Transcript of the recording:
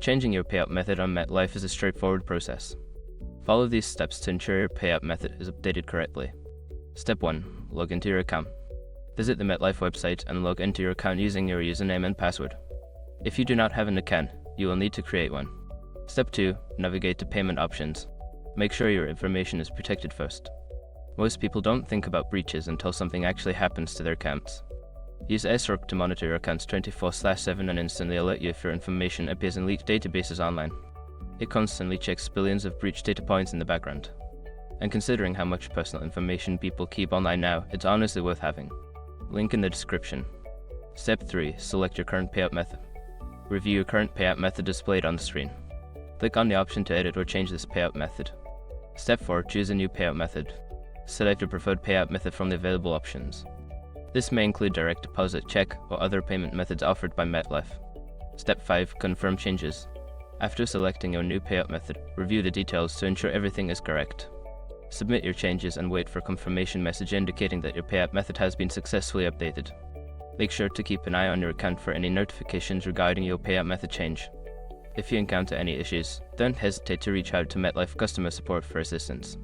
Changing your payout method on MetLife is a straightforward process. Follow these steps to ensure your payout method is updated correctly. Step 1. Log into your account. Visit the MetLife website and log into your account using your username and password. If you do not have an account, you will need to create one. Step 2. Navigate to payment options. Make sure your information is protected first. Most people don't think about breaches until something actually happens to their accounts. Use SROC to monitor your accounts 24/7 and instantly alert you if your information appears in leaked databases online. It constantly checks billions of breach data points in the background. And considering how much personal information people keep online now, it's honestly worth having. Link in the description. Step 3. Select your current payout method. Review your current payout method displayed on the screen. Click on the option to edit or change this payout method. Step 4. Choose a new payout method. Select your preferred payout method from the available options. This may include direct deposit, check, or other payment methods offered by MetLife. Step 5. Confirm changes. After selecting your new payout method, review the details to ensure everything is correct. Submit your changes and wait for a confirmation message indicating that your payout method has been successfully updated. Make sure to keep an eye on your account for any notifications regarding your payout method change. If you encounter any issues, don't hesitate to reach out to MetLife customer support for assistance.